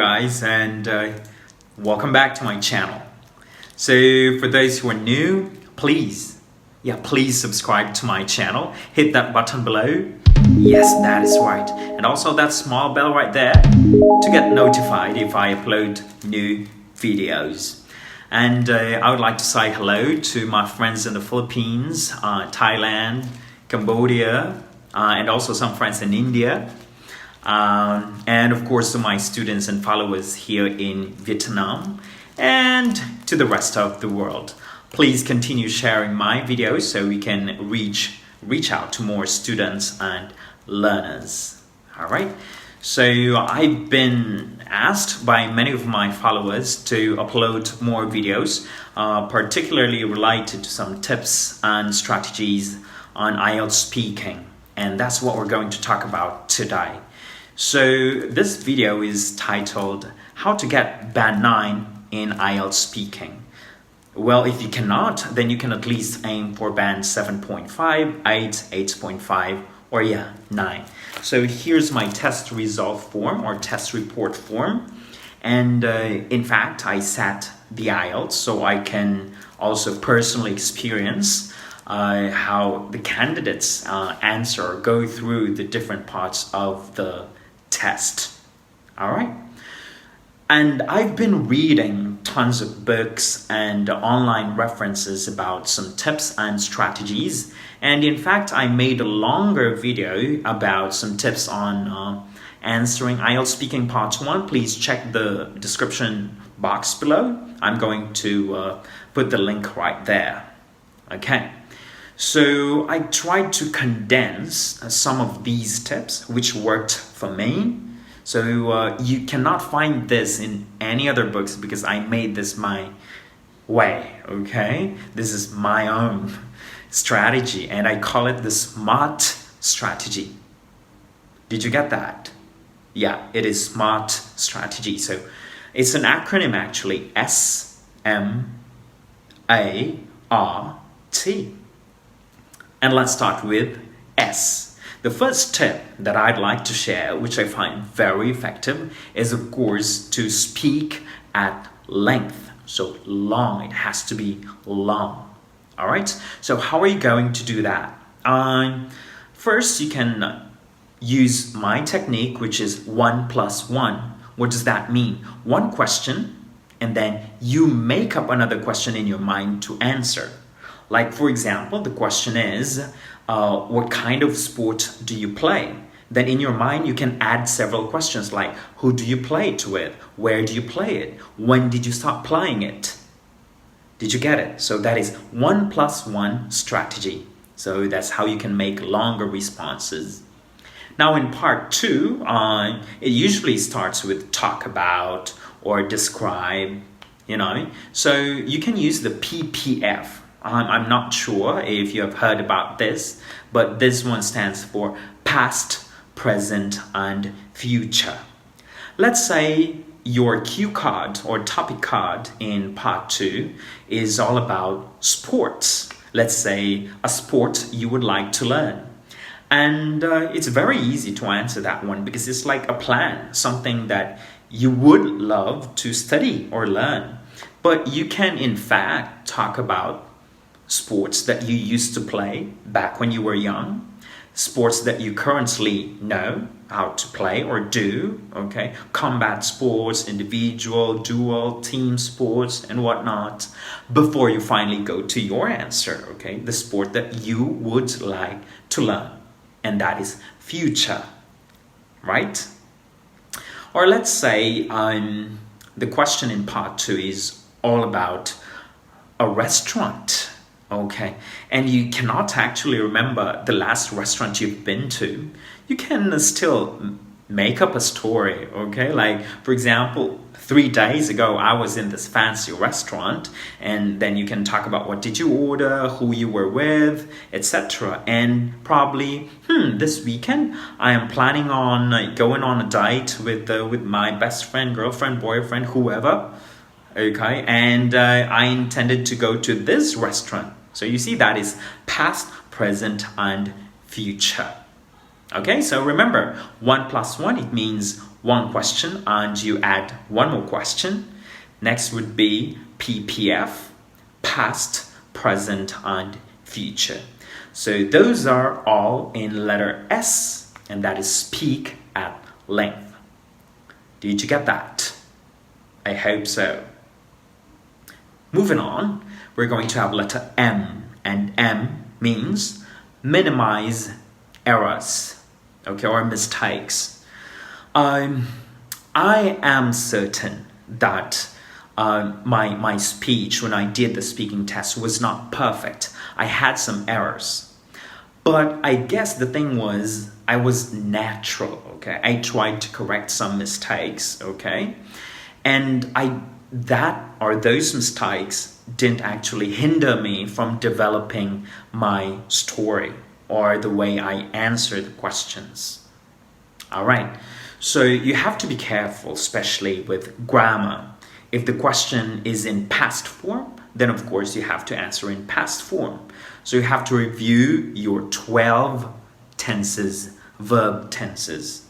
guys, and welcome back to my channel. So for those who are new, please subscribe to my channel. Hit that button below. Yes, that is right. And also that small bell right there to get notified if I upload new videos. And I would like to say hello to my friends in the Philippines, Thailand, Cambodia, and also some friends in India. And of course to my students and followers here in Vietnam and to the rest of the world. Please continue sharing my videos so we can reach out to more students and learners. All right. So I've been asked by many of my followers to upload more videos, particularly related to some tips and strategies on IELTS speaking. And that's what we're going to talk about today. So this video is titled How to Get Band 9 in IELTS Speaking. Well, if you cannot, then you can at least aim for band 7.5, 8, 8.5, or 9. So here's my test result form or test report form. And in fact, I set the IELTS so I can also personally experience how the candidates answer, go through the different parts of the test. All right. And I've been reading tons of books and online references about some tips and strategies. And in fact, I made a longer video about some tips on answering IELTS speaking part 1. Please check the description box below. I'm going to put the link right there. Okay. So I tried to condense some of these tips which worked for me. So you cannot find this in any other books because I made this my way, okay? This is my own strategy and I call it the SMART strategy. Did you get that? Yeah, it is SMART strategy. So it's an acronym actually, S-M-A-R-T. And let's start with S. The first tip that I'd like to share, which I find very effective, is of course to speak at length. So long, it has to be long. All right. So how are you going to do that? First, you can use my technique, which is 1 + 1. What does that mean? One question, and then you make up another question in your mind to answer. Like, for example, the question is, what kind of sport do you play? Then in your mind, you can add several questions like, who do you play it with? Where do you play it? When did you start playing it? Did you get it? So that is 1 + 1 strategy. So that's how you can make longer responses. Now in part 2, it usually starts with talk about or describe, So you can use the PPF. I'm not sure if you have heard about this, but this one stands for past, present, and future. Let's say your cue card or topic card in part 2 is all about sports. Let's say a sport you would like to learn. And it's very easy to answer that one because it's like a plan, something that you would love to study or learn. But you can in fact talk about sports that you used to play back when you were young, sports that you currently know how to play or do, okay? Combat sports, individual, dual, team sports, and whatnot, before you finally go to your answer, okay? The sport that you would like to learn, and that is future, right? Or let's say the question in part 2 is all about a restaurant. Okay, and you cannot actually remember the last restaurant you've been to. You can still make up a story, okay? Like, for example, 3 days ago, I was in this fancy restaurant, and then you can talk about what did you order, who you were with, etc. And probably, this weekend, I am planning on going on a date with my best friend, girlfriend, boyfriend, whoever, okay? And I intended to go to this restaurant. So you see that is past, present, and future. Okay, so remember, 1 + 1, it means one question and you add one more question. Next would be PPF, past, present, and future. So those are all in letter S, and that is speak at length. Did you get that? I hope so. Moving on, we're going to have letter M, and M means minimize errors, okay, or mistakes. I am certain that my speech when I did the speaking test was not perfect. I had some errors. But I guess the thing was, I was natural, okay? I tried to correct some mistakes, okay? And those mistakes didn't actually hinder me from developing my story or the way I answer the questions. All right, so you have to be careful, especially with grammar. If the question is in past form, then of course you have to answer in past form. So you have to review your 12 tenses, verb tenses.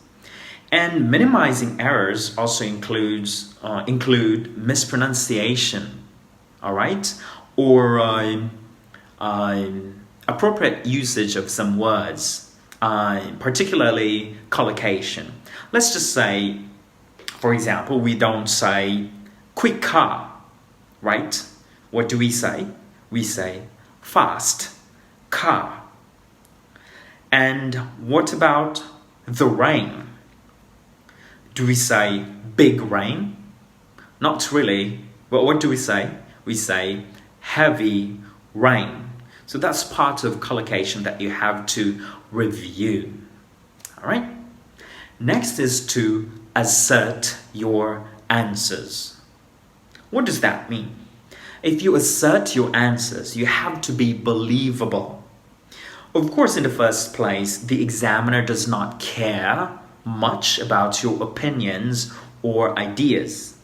And minimizing errors also include mispronunciation, all right? Or appropriate usage of some words, particularly collocation. Let's just say, for example, we don't say quick car, right? What do we say? We say fast car. And what about the rain? Do we say big rain? Not really. But what do we say? We say heavy rain. So that's part of collocation that you have to review. All right? Next is to assert your answers. What does that mean? If you assert your answers, you have to be believable. Of course, in the first place, the examiner does not care much about your opinions or ideas,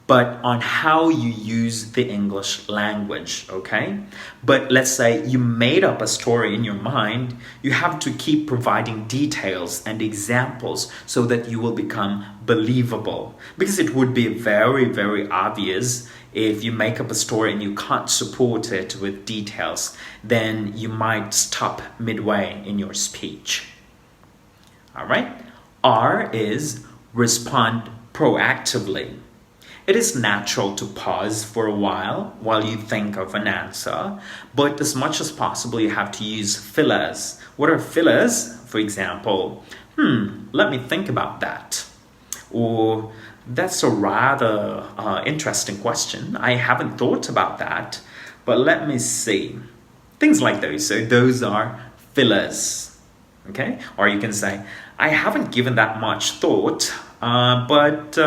but on how you use the English language, okay? But let's say you made up a story in your mind, you have to keep providing details and examples so that you will become believable. Because it would be very, very obvious if you make up a story and you can't support it with details, then you might stop midway in your speech. All right? R is respond proactively. It is natural to pause for a while you think of an answer, but as much as possible you have to use fillers. What are fillers? For example, let me think about that. Or that's a rather interesting question. I haven't thought about that, but let me see. Things like those. So those are fillers. Okay? Or you can say, I haven't given that much thought, but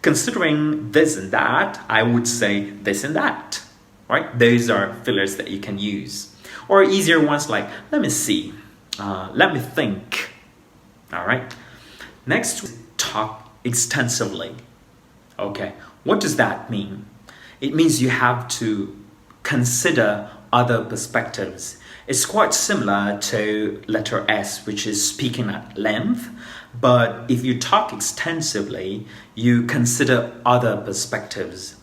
considering this and that, I would say this and that. Right? Those are fillers that you can use. Or easier ones like, let me see. Let me think. All right? Next, talk extensively. Okay, what does that mean? It means you have to consider other perspectives. It's quite similar to letter S, which is speaking at length, but if you talk extensively, you consider other perspectives.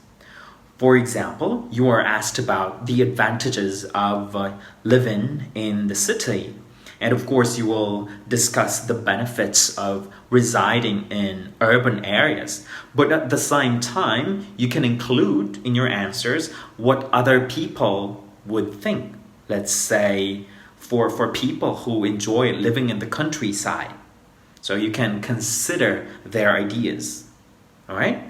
For example, you are asked about the advantages of living in the city. And of course, you will discuss the benefits of residing in urban areas. But at the same time, you can include in your answers what other people would think. Let's say for people who enjoy living in the countryside. So you can consider their ideas. All right?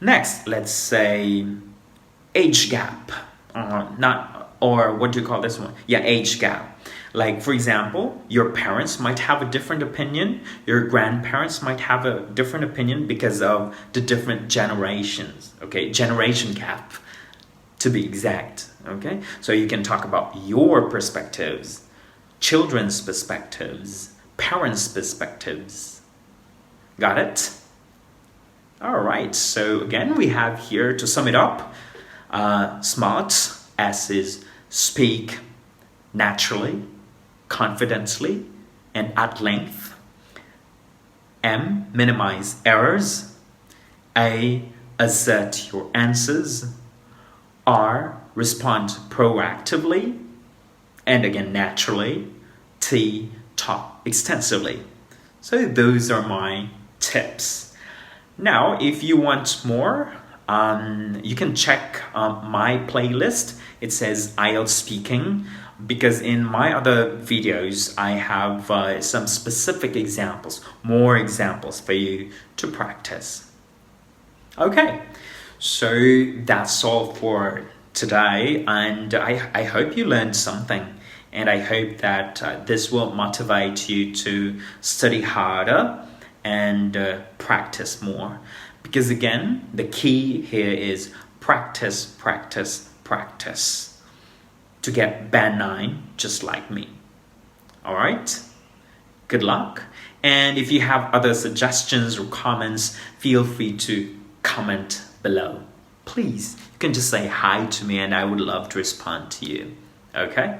Next, let's say age gap. What do you call this one? Yeah, age gap. Like, for example, your parents might have a different opinion. Your grandparents might have a different opinion because of the different generations. Okay, generation gap, to be exact. Okay, so you can talk about your perspectives, children's perspectives, parents' perspectives. Got it? All right, so again, we have here, to sum it up, SMART, S is speak naturally, confidently, and at length. M. Minimize errors. A. Assert your answers. R. Respond proactively. And again, naturally. T. Talk extensively. So those are my tips. Now, if you want more, you can check my playlist. It says IELTS speaking, because in my other videos, I have some specific examples, more examples for you to practice. Okay, so that's all for today, and I hope you learned something, and I hope that this will motivate you to study harder and practice more. Because again, the key here is practice, practice, practice to get band 9 just like me. All right? Good luck. And if you have other suggestions or comments, feel free to comment below. Please, you can just say hi to me and I would love to respond to you. Okay?